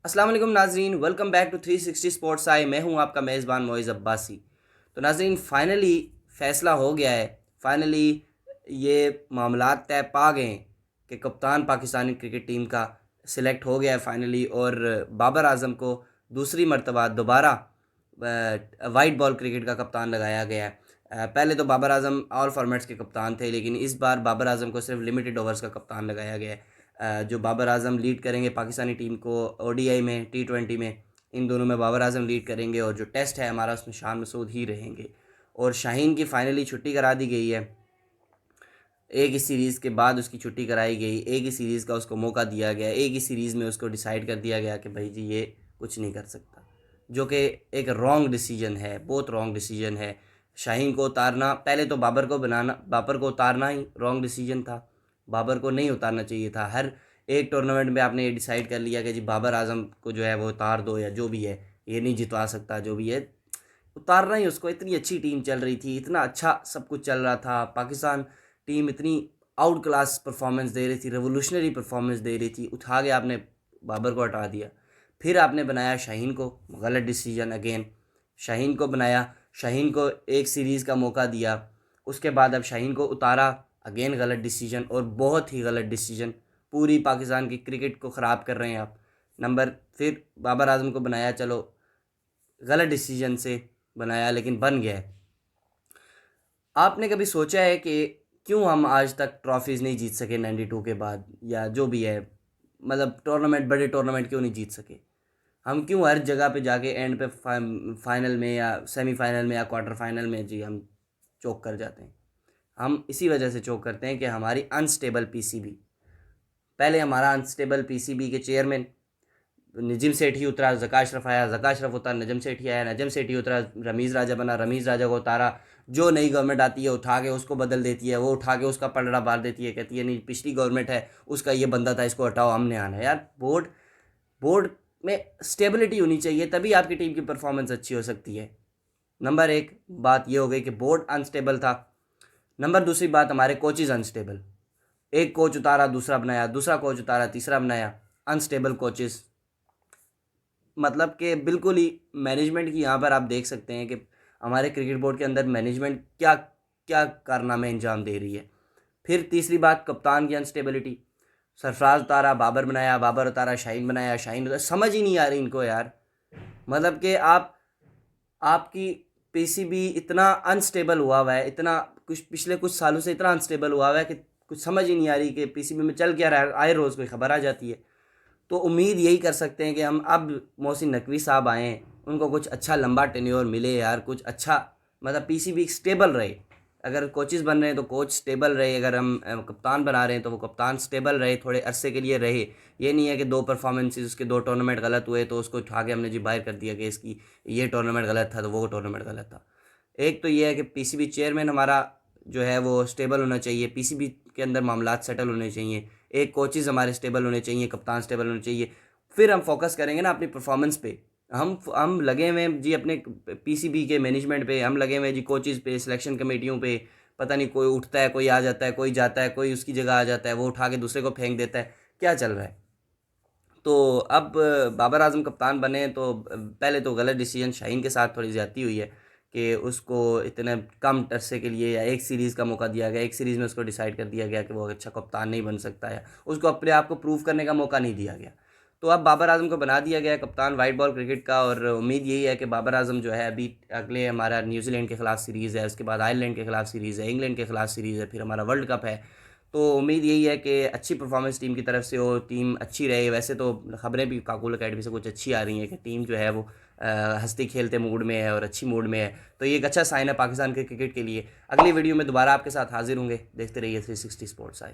अस्सलाम वालेकुम नाजरीन, welcome back to 360 sports I. मैं हूं आपका मेज़बान मोइज़ अब्बासी। तो नाजरीन, फाइनली फ़ैसला हो गया है। फाइनली ये मामलात तय पा गए हैं कि कप्तान पाकिस्तानी क्रिकेट टीम का सिलेक्ट हो गया है फाइनली। और बाबर आजम को दूसरी मरतबा दोबारा वाइट बॉल क्रिकेट का कप्तान लगाया गया है। पहले तो बाबर आजम ऑल फॉर्मेट्स के कप्तान थे, लेकिन इस बार बाबर आजम को सिर्फ लिमिटेड ओवर्स का कप्तान लगाया गया है। जो बाबर आजम लीड करेंगे पाकिस्तानी टीम को ओडीआई में, टी20 में, इन दोनों में बाबर आजम लीड करेंगे। और जो टेस्ट है हमारा, उसमें शान मसूद ही रहेंगे। और शाहीन की फाइनली छुट्टी करा दी गई है। एक ही सीरीज़ के बाद उसकी छुट्टी कराई गई, एक ही सीरीज़ का उसको मौका दिया गया, एक ही सीरीज़ में उसको डिसाइड कर दिया गया कि भाई जी ये कुछ नहीं कर सकता, जो कि एक रॉन्ग डिसीजन है, बहुत रॉन्ग डिसीजन है। शाहीन को उतारना, पहले तो बाबर को उतारना ही रॉन्ग डिसीजन था। बाबर को नहीं उतारना चाहिए था। हर एक टूर्नामेंट में आपने ये डिसाइड कर लिया कि जी बाबर आजम को जो है वो उतार दो, या जो भी है, ये नहीं जितवा सकता, जो भी है उतारना ही उसको। इतनी अच्छी टीम चल रही थी, इतना अच्छा सब कुछ चल रहा था। पाकिस्तान टीम इतनी आउट क्लास परफॉर्मेंस दे रही थी, रेवोल्यूशनरी परफॉर्मेंस दे रही थी। उठा के आपने बाबर को हटा दिया, फिर आपने बनाया शाहीन को। गलत डिसीजन अगेन। शाहीन को बनाया, शाहीन को एक सीरीज़ का मौका दिया, उसके बाद अब शाहीन को उतारा, अगेन गलत डिसीजन, और बहुत ही गलत डिसीजन। पूरी पाकिस्तान की क्रिकेट को ख़राब कर रहे हैं आप। नंबर फिर बाबर आजम को बनाया, चलो गलत डिसीजन से बनाया, लेकिन बन गया है। आपने कभी सोचा है कि क्यों हम आज तक ट्रॉफीज़ नहीं जीत सके 92 के बाद, या जो भी है, मतलब टूर्नामेंट, बड़े टूर्नामेंट क्यों नहीं जीत सके? हम क्यों हर जगह पे जाके एंड पे फाइनल में या सेमीफाइनल में या क्वार्टर फाइनल में जी हम चोक कर जाते हैं? हम इसी वजह से चोक करते हैं कि हमारी अनस्टेबल पीसीबी। पहले हमारा अनस्टेबल पीसीबी के चेयरमैन नजीम सेठी उतरा, जका अशरफ आया, जका अशरफ उतरा, नजम सेठी आया, नजम सेठी उतरा, रमीज़ राजा बना, रमीज़ राजा को उतारा। जो नई गवर्नमेंट आती है उठा के उसको बदल देती है, वो उठा के उसका पलड़ा मार देती है, कहती है नहीं पिछली गवर्नमेंट है, उसका ये बंदा था, इसको हटाओ, हमने आना है। यार, बोर्ड बोर्ड में स्टेबिलिटी होनी चाहिए, तभी आपकी टीम की परफॉर्मेंस अच्छी हो सकती है। नंबर एक बात ये हो गई कि बोर्ड अनस्टेबल था। नंबर दूसरी बात, हमारे कोचेज़ अनस्टेबल। एक कोच उतारा, दूसरा बनाया, दूसरा कोच उतारा, तीसरा बनाया। अनस्टेबल कोचेज़, मतलब कि बिल्कुल ही मैनेजमेंट की यहाँ पर आप देख सकते हैं कि हमारे क्रिकेट बोर्ड के अंदर मैनेजमेंट क्या क्या कारनामे अंजाम दे रही है। फिर तीसरी बात, कप्तान की अनस्टेबिलिटी। सरफराज उतारा, बाबर बनाया, बाबर उतारा, शाहीन बनाया, शाहीन उतारा। समझ ही नहीं आ रही इनको यार। मतलब कि आपकी पीसीबी इतना अनस्टेबल हुआ है, इतना कुछ पिछले कुछ सालों से इतना अनस्टेबल हुआ है कि कुछ समझ ही नहीं आ रही कि पीसीबी में चल क्या रहा है। आए रोज़ कोई खबर आ जाती है। तो उम्मीद यही कर सकते हैं कि हम अब मोहसिन नकवी साहब आएँ, उनको कुछ अच्छा लंबा टेन्योर मिले यार, कुछ अच्छा, मतलब पीसीबी स्टेबल रहे। अगर कोचेज़ बन रहे हैं तो कोच स्टेबल रहे, अगर हम कप्तान बना रहे हैं तो वो कप्तान स्टेबल रहे, थोड़े अरसे के लिए रहे। ये नहीं है कि दो परफॉर्मेंसेस, उसके दो टूर्नामेंट गलत हुए तो उसको उठा के हमने जी बाहर कर दिया कि इसकी ये टूर्नामेंट गलत था तो वो टूर्नामेंट गलत था। एक तो ये है कि पीसीबी चेयरमैन हमारा जो है वो स्टेबल होना चाहिए, पीसीबी के अंदर मामलात सेटल होने चाहिए। एक कोचेज़ हमारे स्टेबल होने चाहिए, कप्तान स्टेबल होने चाहिए। फिर हम फोकस करेंगे ना अपनी परफॉर्मेंस पे। हम लगे हुए हैं जी अपने पीसीबी के मैनेजमेंट पे, हम लगे हुए हैं जी कोचेज़ पे, सिलेक्शन कमेटियों पे। पता नहीं कोई उठता है, कोई आ जाता है, कोई जाता है, कोई उसकी जगह आ जाता है, वो उठा के दूसरे को फेंक देता है। क्या चल रहा है? तो अब बाबर आजम कप्तान बने तो पहले तो गलत डिसीजन, शाहीन के साथ थोड़ी ज़्यादती हुई है कि उसको इतने कम अरसे के लिए या एक सीरीज़ का मौका दिया गया। एक सीरीज़ में उसको डिसाइड कर दिया गया कि वो अच्छा कप्तान नहीं बन सकता है, उसको अपने आप को प्रूव करने का मौका नहीं दिया गया। तो अब बाबर आजम को बना दिया गया कप्तान वाइट बॉल क्रिकेट का। और उम्मीद यही है कि बाबर आजम जो है, अभी अगले हमारा न्यूजीलैंड के ख़िलाफ़ सीरीज़ है, उसके बाद आयरलैंड के ख़िलाफ़ सीरीज़ है, इंग्लैंड के ख़िलाफ़ सीरीज़ है, फिर हमारा वर्ल्ड कप है। तो उम्मीद यही है कि अच्छी परफॉर्मेंस टीम की तरफ से हो, टीम अच्छी रहे। वैसे तो खबरें भी काकुल अकेडमी से कुछ अच्छी आ रही हैं कि टीम जो है वो हंसते खेलते मूड में है और अच्छी मूड में है। तो ये एक अच्छा साइन है पाकिस्तान के क्रिकेट के लिए। अगली वीडियो में दोबारा आपके साथ हाजिर होंगे। देखते रहिए 360 स्पोर्ट्स आई।